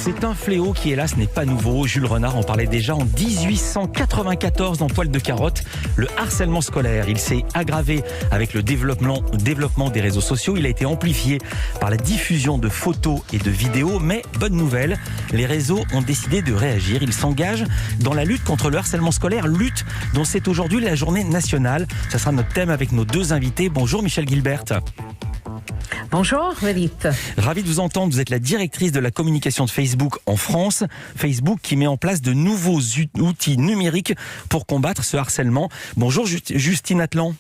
C'est un fléau qui, hélas, n'est pas nouveau. Jules Renard en parlait déjà en 1894 dans Poil de carotte. Le harcèlement scolaire, il s'est aggravé avec le développement des réseaux sociaux. Il a été amplifié par la diffusion de photos et de vidéos. Mais bonne nouvelle, les réseaux ont décidé de réagir. Ils s'engagent dans la lutte contre le harcèlement scolaire, lutte dont c'est aujourd'hui la journée nationale. Ça sera notre thème avec nos deux invités. Bonjour Michel Gilbert. Bonjour, Philippe. Ravi de vous entendre. Vous êtes la directrice de la communication de Facebook en France. Facebook qui met en place de nouveaux outils numériques pour combattre ce harcèlement. Bonjour Justine Atlan.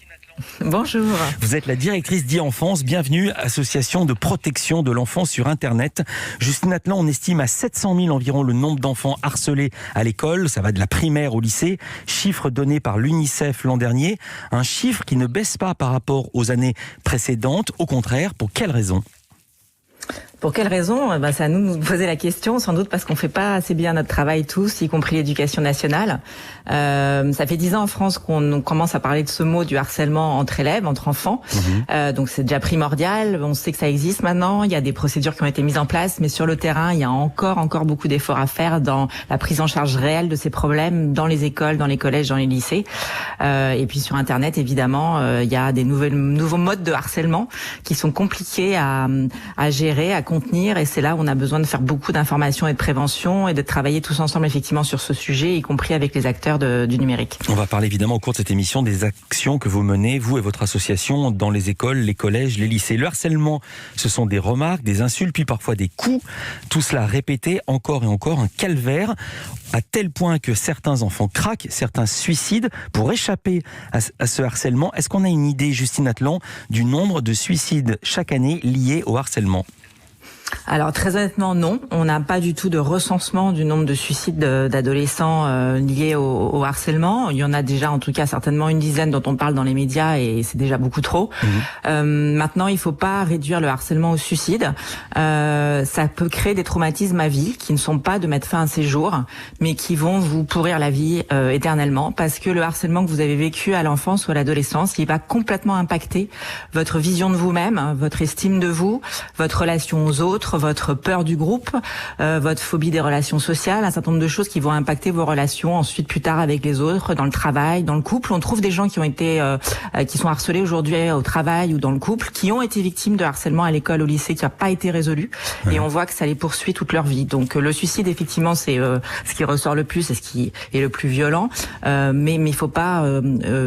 Bonjour. Vous êtes la directrice d'e-Enfance. Bienvenue, association de protection de l'enfant sur Internet. Justine Atlan, on estime à 700 000 environ le nombre d'enfants harcelés à l'école. Ça va de la primaire au lycée. Chiffre donné par l'UNICEF l'an dernier. Un chiffre qui ne baisse pas par rapport aux années précédentes. Au contraire, pour quelles raisons ? Pour quelle raison ? C'est à nous de nous poser la question, sans doute parce qu'on fait pas assez bien notre travail tous, y compris l'éducation nationale. Ça fait 10 ans en France qu'on commence à parler de ce mot du harcèlement entre élèves, entre enfants. Donc c'est déjà primordial. On sait que ça existe maintenant. Il y a des procédures qui ont été mises en place, mais sur le terrain, il y a encore beaucoup d'efforts à faire dans la prise en charge réelle de ces problèmes dans les écoles, dans les collèges, dans les lycées. Et puis sur Internet, évidemment, il y a des nouveaux modes de harcèlement qui sont compliqués à gérer, à contenir, et c'est là où on a besoin de faire beaucoup d'informations et de prévention et de travailler tous ensemble effectivement sur ce sujet, y compris avec les acteurs du numérique. On va parler évidemment au cours de cette émission des actions que vous menez, vous et votre association, dans les écoles, les collèges, les lycées. Le harcèlement, ce sont des remarques, des insultes, puis parfois des coups. Tout cela répété encore et encore, un calvaire, à tel point que certains enfants craquent, certains suicident pour échapper à ce harcèlement. Est-ce qu'on a une idée, Justine Atlan, du nombre de suicides chaque année liés au harcèlement ? Alors très honnêtement non, on n'a pas du tout de recensement du nombre de suicides d'adolescents liés au harcèlement. Il y en a déjà en tout cas certainement une dizaine dont on parle dans les médias et c'est déjà beaucoup trop. Maintenant il faut pas réduire le harcèlement au suicide. Ça peut créer des traumatismes à vie qui ne sont pas de mettre fin à un séjour mais qui vont vous pourrir la vie éternellement parce que le harcèlement que vous avez vécu à l'enfance ou à l'adolescence, il va complètement impacter votre vision de vous-même, votre estime de vous, votre relation aux autres, votre peur du groupe, votre phobie des relations sociales, un certain nombre de choses qui vont impacter vos relations ensuite plus tard avec les autres, dans le travail, dans le couple. On trouve des gens qui sont harcelés aujourd'hui au travail ou dans le couple, qui ont été victimes de harcèlement à l'école, au lycée, qui n'a pas été résolu, et on voit que ça les poursuit toute leur vie. Donc le suicide, effectivement, c'est ce qui ressort le plus et ce qui est le plus violent, mais il faut pas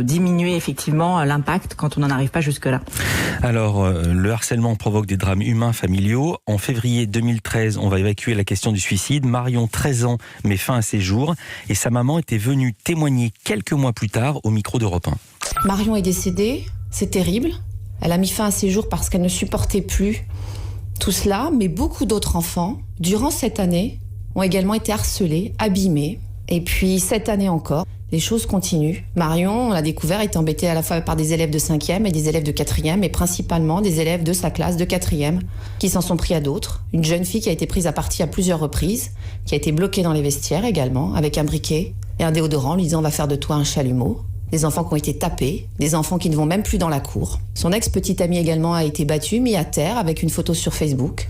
diminuer effectivement l'impact quand on n'en arrive pas jusque-là. Alors, le harcèlement provoque des drames humains, familiaux. En février 2013, on va évacuer la question du suicide. Marion, 13 ans, met fin à ses jours et sa maman était venue témoigner quelques mois plus tard au micro d'Europe 1. Marion est décédée, c'est terrible. Elle a mis fin à ses jours parce qu'elle ne supportait plus tout cela, mais beaucoup d'autres enfants, durant cette année, ont également été harcelés, abîmés. Et puis cette année encore, les choses continuent. Marion, on l'a découvert, est embêtée à la fois par des élèves de 5e et des élèves de 4e, et principalement des élèves de sa classe de 4e qui s'en sont pris à d'autres. Une jeune fille qui a été prise à partie à plusieurs reprises, qui a été bloquée dans les vestiaires également, avec un briquet et un déodorant, lui disant « on va faire de toi un chalumeau ». Des enfants qui ont été tapés, des enfants qui ne vont même plus dans la cour. Son ex-petite amie également a été battu, mis à terre avec une photo sur Facebook.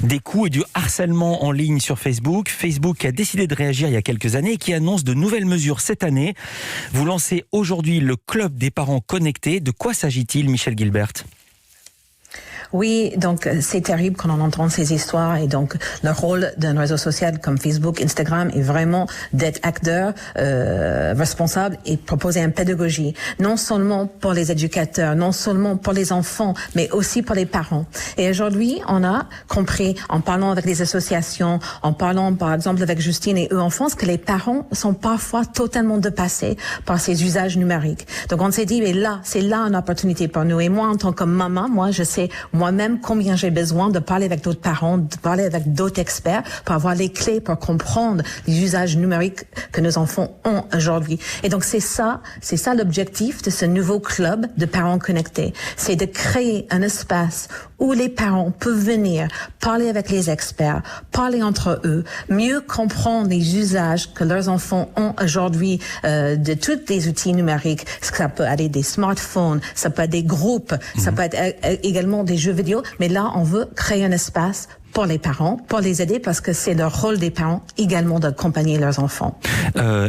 Des coups et du harcèlement en ligne sur Facebook. Facebook a décidé de réagir il y a quelques années et qui annonce de nouvelles mesures cette année. Vous lancez aujourd'hui le Club des parents connectés. De quoi s'agit-il, Michel Gilbert ? Oui, donc c'est terrible quand on entend ces histoires et donc le rôle d'un réseau social comme Facebook, Instagram est vraiment d'être acteur responsable et proposer une pédagogie, non seulement pour les éducateurs, non seulement pour les enfants, mais aussi pour les parents. Et aujourd'hui, on a compris en parlant avec les associations, en parlant par exemple avec Justine et e-Enfance, que les parents sont parfois totalement dépassés par ces usages numériques. Donc on s'est dit, mais là, c'est là une opportunité pour nous. Et moi, en tant que maman, moi, je sais moi-même combien j'ai besoin de parler avec d'autres parents, de parler avec d'autres experts pour avoir les clés pour comprendre les usages numériques que nos enfants ont aujourd'hui. Et donc c'est ça l'objectif de ce nouveau club de parents connectés. C'est de créer un espace où les parents peuvent venir parler avec les experts, parler entre eux, mieux comprendre les usages que leurs enfants ont aujourd'hui de tous les outils numériques. Ça peut aller des smartphones, ça peut être des groupes, ça peut être également des jeux vidéo, mais là on veut créer un espace pour les parents, pour les aider, parce que c'est le rôle des parents également d'accompagner leurs enfants.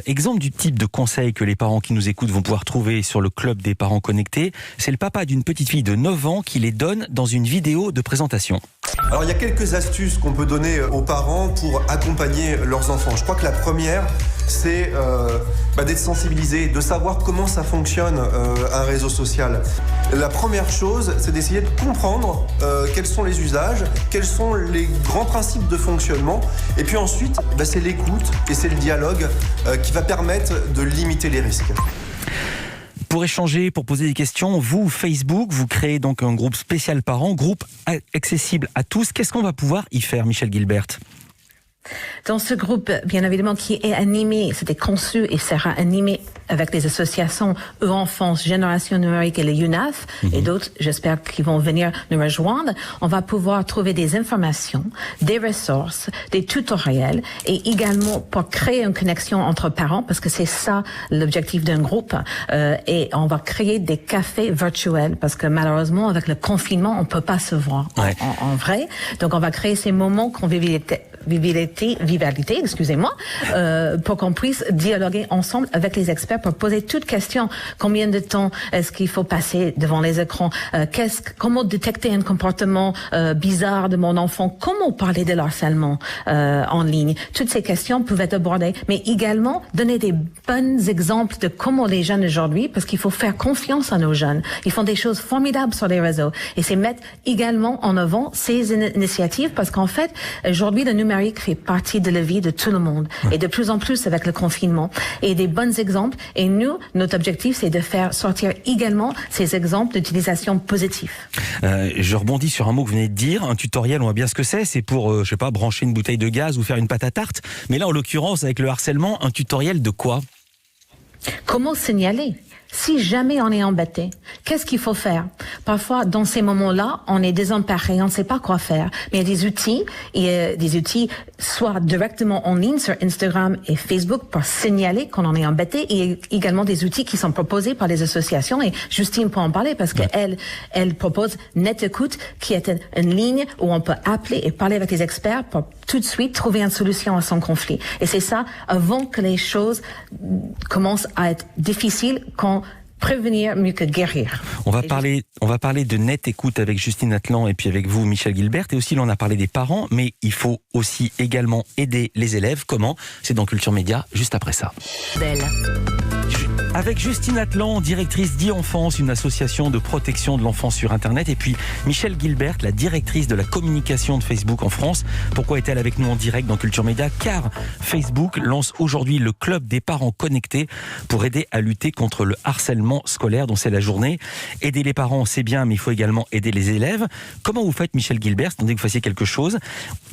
Exemple du type de conseil que les parents qui nous écoutent vont pouvoir trouver sur le club des parents connectés, c'est le papa d'une petite fille de 9 ans qui les donne dans une vidéo de présentation. Alors il y a quelques astuces qu'on peut donner aux parents pour accompagner leurs enfants. Je crois que la première, c'est d'être sensibilisé, de savoir comment ça fonctionne un réseau social. La première chose, c'est d'essayer de comprendre quels sont les usages, quels sont les grands principes de fonctionnement. Et puis ensuite, c'est l'écoute et c'est le dialogue qui va permettre de limiter les risques. Pour échanger, pour poser des questions, vous, Facebook, vous créez donc un groupe spécial parents, groupe accessible à tous. Qu'est-ce qu'on va pouvoir y faire, Michel Gilbert ? Dans ce groupe, bien évidemment, qui est animé, c'était conçu et sera animé avec les associations Enfance, Génération Numérique et le UNAF et d'autres, j'espère, qui vont venir nous rejoindre. On va pouvoir trouver des informations, des ressources, des tutoriels et également pour créer une connexion entre parents, parce que c'est ça l'objectif d'un groupe. Et on va créer des cafés virtuels parce que malheureusement, avec le confinement, on peut pas se voir en vrai. Donc, on va créer ces moments convivialité, excusez-moi, pour qu'on puisse dialoguer ensemble avec les experts pour poser toutes questions. Combien de temps est-ce qu'il faut passer devant les écrans? Comment détecter un comportement bizarre de mon enfant? Comment parler de l'harcèlement en ligne? Toutes ces questions peuvent être abordées, mais également donner des bons exemples de comment les jeunes aujourd'hui, parce qu'il faut faire confiance à nos jeunes. Ils font des choses formidables sur les réseaux et c'est mettre également en avant ces initiatives parce qu'en fait, aujourd'hui, le numérique fait partie de la vie de tout le monde et de plus en plus avec le confinement et des bons exemples. Et nous, notre objectif, c'est de faire sortir également ces exemples d'utilisation positive. Je rebondis sur un mot que vous venez de dire, un tutoriel, on voit bien ce que c'est. C'est pour, je sais pas, brancher une bouteille de gaz ou faire une pâte à tarte. Mais là, en l'occurrence, avec le harcèlement, un tutoriel de quoi ? Comment signaler ? Si jamais on est embêté, qu'est-ce qu'il faut faire? Parfois, dans ces moments-là, on est désemparé, on ne sait pas quoi faire. Mais il y a des outils soit directement en ligne sur Instagram et Facebook pour signaler qu'on en est embêté. Et également des outils qui sont proposés par les associations. Et Justine peut en parler parce elle propose NetÉcoute, qui est une ligne où on peut appeler et parler avec les experts pour tout de suite trouver une solution à son conflit. Et c'est ça, avant que les choses commencent à être difficiles, quand prévenir mieux que guérir. On va parler de NetÉcoute avec Justine Atlan et puis avec vous, Michel Gilbert. Et aussi, là, on a parlé des parents, mais il faut aussi également aider les élèves. Comment ? C'est dans Culture Média, juste après ça. Belle. Avec Justine Atlan, directrice d'e-Enfance, une association de protection de l'enfance sur Internet. Et puis Michel Gilbert, la directrice de la communication de Facebook en France. Pourquoi est-elle avec nous en direct dans Culture Média ? Car Facebook lance aujourd'hui le club des parents connectés pour aider à lutter contre le harcèlement scolaire dont c'est la journée. Aider les parents, c'est bien, mais il faut également aider les élèves. Comment vous faites, Michel Gilbert, attendez que vous fassiez quelque chose?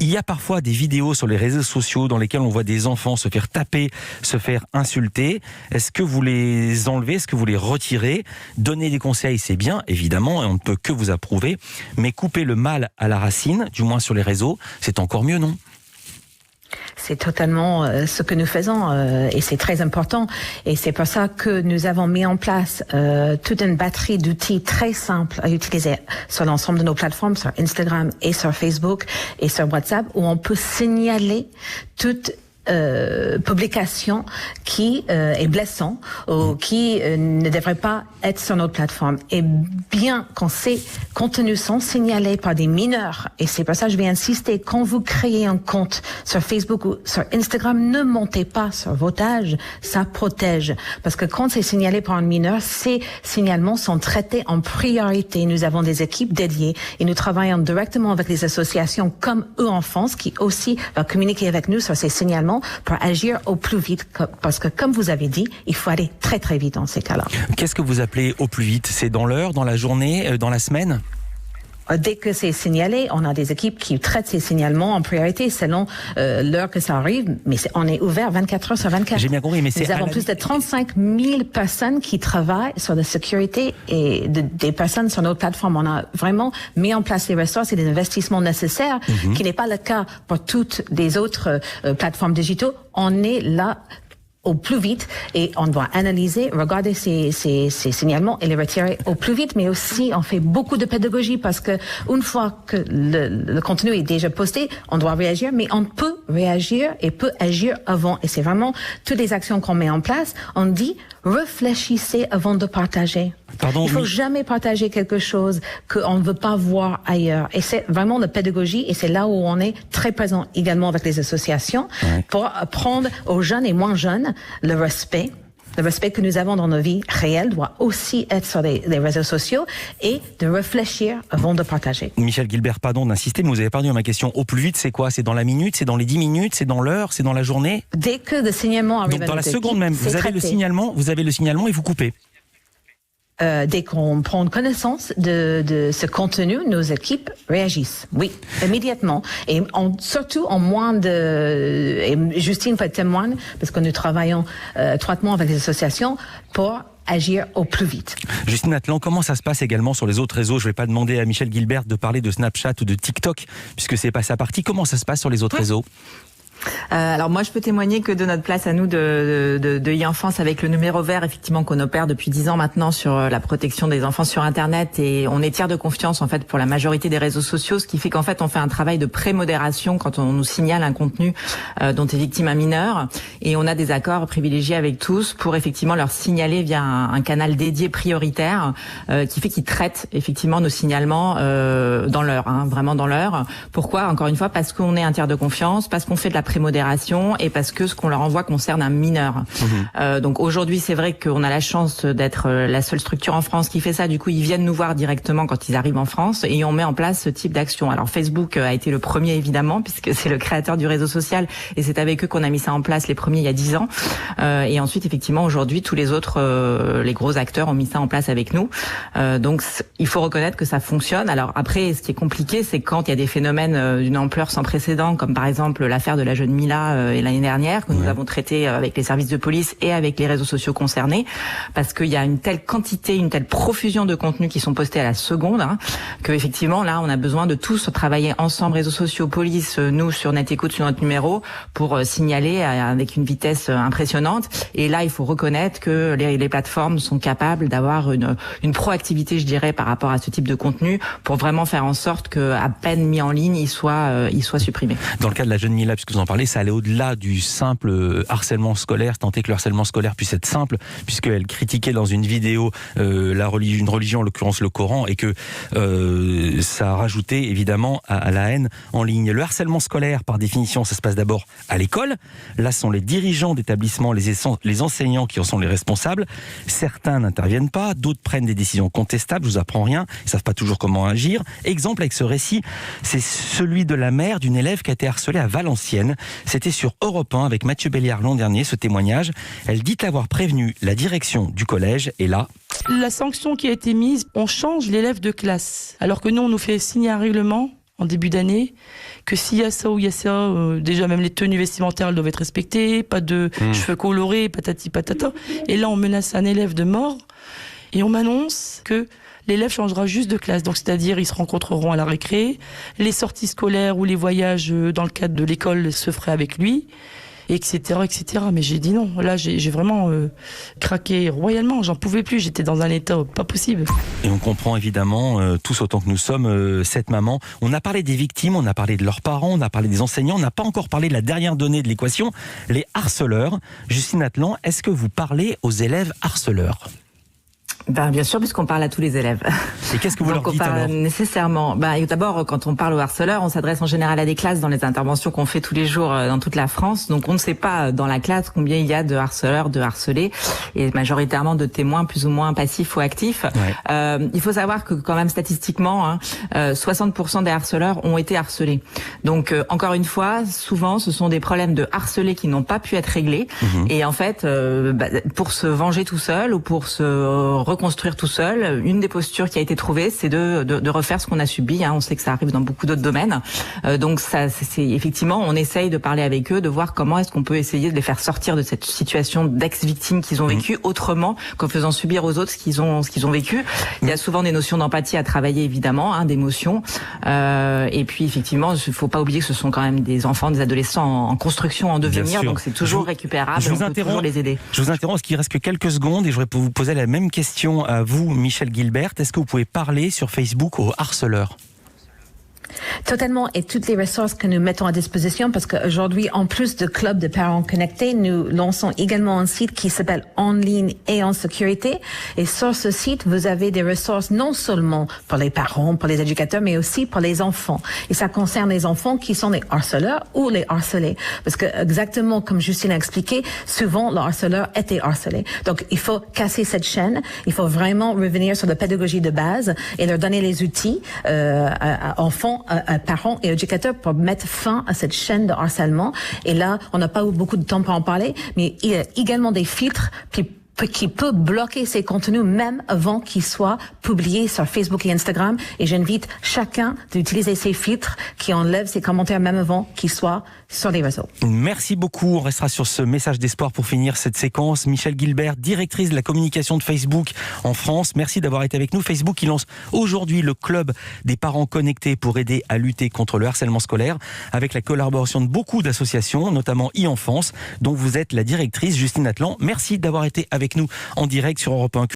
Il y a parfois des vidéos sur les réseaux sociaux dans lesquelles on voit des enfants se faire taper, se faire insulter. Est-ce que vous les enlevez? Est-ce que vous les retirez? Donner des conseils, c'est bien, évidemment, et on ne peut que vous approuver. Mais couper le mal à la racine, du moins sur les réseaux, c'est encore mieux, non? C'est totalement ce que nous faisons et c'est très important. Et c'est pour ça que nous avons mis en place toute une batterie d'outils très simples à utiliser sur l'ensemble de nos plateformes, sur Instagram et sur Facebook et sur WhatsApp, où on peut signaler toute publication qui est blessant ou qui ne devrait pas être sur notre plateforme. Et bien quand ces contenus sont signalés par des mineurs, et c'est pour ça que je vais insister, quand vous créez un compte sur Facebook ou sur Instagram, ne montez pas sur votre âge, ça protège. Parce que quand c'est signalé par un mineur, ces signalements sont traités en priorité. Nous avons des équipes dédiées et nous travaillons directement avec les associations comme e-Enfance qui aussi va communiquer avec nous sur ces signalements pour agir au plus vite, parce que comme vous avez dit, il faut aller très très vite dans ces cas-là. Qu'est-ce que vous appelez au plus vite? C'est dans l'heure, dans la journée, dans la semaine? Dès que c'est signalé, on a des équipes qui traitent ces signalements en priorité selon l'heure que ça arrive, mais on est ouvert 24 heures sur 24. J'ai bien compris, mais c'est... Nous avons plus de 35 000 personnes qui travaillent sur la sécurité et des personnes sur notre plateforme. On a vraiment mis en place les ressources et les investissements nécessaires, qui n'est pas le cas pour toutes les autres plateformes digitales. On est là au plus vite et on doit analyser, regarder ces signalements et les retirer au plus vite, mais aussi on fait beaucoup de pédagogie parce que une fois que le contenu est déjà posté, on doit réagir, mais on peut réagir et peut agir avant. Et c'est vraiment toutes les actions qu'on met en place. On dit réfléchissez avant de partager. Pardon, il faut jamais partager quelque chose qu'on ne veut pas voir ailleurs. Et c'est vraiment la pédagogie et c'est là où on est très présent également avec les associations pour apprendre aux jeunes et moins jeunes le respect. Le respect que nous avons dans nos vies réelles doit aussi être sur les réseaux sociaux et de réfléchir avant de partager. Michel Guilbert, pardon d'insister, mais vous avez répondu à ma question. Au plus vite, c'est quoi? C'est dans la minute, c'est dans les 10 minutes, c'est dans l'heure, c'est dans la journée? Dès que le signalement arrive donc dans la seconde même, vous avez le signalement et vous coupez. Dès qu'on prend connaissance de ce contenu, nos équipes réagissent. Oui, immédiatement. Et surtout en moins de... Et Justine peut être témoigne, parce que nous travaillons étroitement avec les associations pour agir au plus vite. Justine Atlan, comment ça se passe également sur les autres réseaux? Je ne vais pas demander à Michel Guilbert de parler de Snapchat ou de TikTok, puisque c'est pas sa partie. Comment ça se passe sur les autres réseaux? Alors moi je peux témoigner que de notre place à nous de e-enfance avec le numéro vert effectivement qu'on opère depuis 10 ans maintenant sur la protection des enfants sur internet, et on est tiers de confiance en fait pour la majorité des réseaux sociaux, ce qui fait qu'en fait on fait un travail de pré-modération quand on nous signale un contenu dont est victime un mineur, et on a des accords privilégiés avec tous pour effectivement leur signaler via un canal dédié prioritaire qui fait qu'ils traitent effectivement nos signalements dans l'heure, vraiment dans l'heure. Pourquoi? Encore une fois, parce qu'on est un tiers de confiance, parce qu'on fait de la prémodération et parce que ce qu'on leur envoie concerne un mineur. Donc aujourd'hui, c'est vrai qu'on a la chance d'être la seule structure en France qui fait ça. Du coup, ils viennent nous voir directement quand ils arrivent en France et on met en place ce type d'action. Alors Facebook a été le premier évidemment puisque c'est le créateur du réseau social et c'est avec eux qu'on a mis ça en place les premiers il y a 10 ans. Et ensuite, effectivement, aujourd'hui, tous les autres, les gros acteurs ont mis ça en place avec nous. Donc il faut reconnaître que ça fonctionne. Alors après, ce qui est compliqué, c'est quand il y a des phénomènes d'une ampleur sans précédent, comme par exemple l'affaire de la jeune Mila l'année dernière, que nous avons traité avec les services de police et avec les réseaux sociaux concernés, parce qu'il y a une telle quantité, une telle profusion de contenus qui sont postés à la seconde, que effectivement là on a besoin de tous travailler ensemble, réseaux sociaux, police, nous sur Net Écoute, sur notre numéro, pour signaler avec une vitesse impressionnante. Et là il faut reconnaître que les plateformes sont capables d'avoir une proactivité, je dirais, par rapport à ce type de contenu, pour vraiment faire en sorte que à peine mis en ligne, il soit supprimé. Dans le cas de la jeune Mila, puisque vous en parlez, ça allait au-delà du simple harcèlement scolaire, tenter que le harcèlement scolaire puisse être simple, puisqu'elle critiquait dans une vidéo une religion, en l'occurrence le Coran, et que ça a rajouté évidemment à la haine en ligne. Le harcèlement scolaire, par définition, ça se passe d'abord à l'école. Là, ce sont les dirigeants d'établissement, les enseignants qui en sont les responsables. Certains n'interviennent pas, d'autres prennent des décisions contestables, je vous apprends rien, ils ne savent pas toujours comment agir. Exemple avec ce récit, c'est celui de la mère d'une élève qui a été harcelée à Valenciennes. C'était sur Europe 1 avec Mathieu Béliard l'an dernier, ce témoignage. Elle dit avoir prévenu la direction du collège et là... La sanction qui a été mise, on change l'élève de classe. Alors que nous, on nous fait signer un règlement en début d'année, que s'il y a ça ou il y a ça, déjà même les tenues vestimentaires elles doivent être respectées, pas de cheveux colorés, patati patata. Et là, on menace un élève de mort et on m'annonce que l'élève changera juste de classe. Donc, c'est-à-dire, ils se rencontreront à la récré, les sorties scolaires ou les voyages dans le cadre de l'école se feraient avec lui, etc., etc. Mais j'ai dit non. Là, j'ai vraiment craqué royalement. J'en pouvais plus. J'étais dans un état pas possible. Et on comprend évidemment, tous autant que nous sommes, cette maman. On a parlé des victimes, on a parlé de leurs parents, on a parlé des enseignants, on n'a pas encore parlé de la dernière donnée de l'équation, les harceleurs. Justine Atlan, est-ce que vous parlez aux élèves harceleurs ? Bien sûr, puisqu'on parle à tous les élèves. Et qu'est-ce que vous leur dites alors ? Nécessairement. D'abord, quand on parle aux harceleurs, on s'adresse en général à des classes dans les interventions qu'on fait tous les jours dans toute la France. Donc, on ne sait pas dans la classe combien il y a de harceleurs, de harcelés, et majoritairement de témoins plus ou moins passifs ou actifs. Ouais. Il faut savoir que quand même statistiquement, 60% des harceleurs ont été harcelés. Donc, encore une fois, souvent, ce sont des problèmes de harcelés qui n'ont pas pu être réglés. Et en fait, pour se venger tout seul ou pour se reconstruire tout seul. Une des postures qui a été trouvée, c'est de refaire ce qu'on a subi. On sait que ça arrive dans beaucoup d'autres domaines. Donc ça, c'est effectivement, on essaye de parler avec eux, de voir comment est-ce qu'on peut essayer de les faire sortir de cette situation d'ex-victimes qu'ils ont vécu autrement qu'en faisant subir aux autres ce qu'ils ont vécu. Il y a souvent des notions d'empathie à travailler, évidemment, d'émotion. Et puis effectivement, il faut pas oublier que ce sont quand même des enfants, des adolescents en construction, en devenir, donc c'est toujours récupérable. On peut toujours les aider. Je vous interromps parce qu'il reste que quelques secondes et je voudrais vous poser la même question à vous, Michèle Gilbert. Est-ce que vous pouvez parler sur Facebook aux harceleurs ? Totalement, et toutes les ressources que nous mettons à disposition, parce qu'aujourd'hui, en plus de Club de parents connectés, nous lançons également un site qui s'appelle En ligne et en sécurité. Et sur ce site, vous avez des ressources non seulement pour les parents, pour les éducateurs, mais aussi pour les enfants. Et ça concerne les enfants qui sont les harceleurs ou les harcelés. Parce que exactement comme Justine a expliqué, souvent le harceleur était harcelé. Donc il faut casser cette chaîne, il faut vraiment revenir sur la pédagogie de base et leur donner les outils à enfants, à parents et éducateurs pour mettre fin à cette chaîne de harcèlement. Et là, on n'a pas eu beaucoup de temps pour en parler, mais il y a également des filtres qui peuvent bloquer ces contenus même avant qu'ils soient publiés sur Facebook et Instagram. Et j'invite chacun d'utiliser ces filtres qui enlèvent ces commentaires même avant qu'ils soient sur les réseaux. Merci beaucoup. On restera sur ce message d'espoir pour finir cette séquence. Michèle Gilbert, directrice de la communication de Facebook en France. Merci d'avoir été avec nous. Facebook qui lance aujourd'hui le club des parents connectés pour aider à lutter contre le harcèlement scolaire avec la collaboration de beaucoup d'associations, notamment e-enfance, dont vous êtes la directrice, Justine Atlan. Merci d'avoir été avec nous en direct sur Europe 1.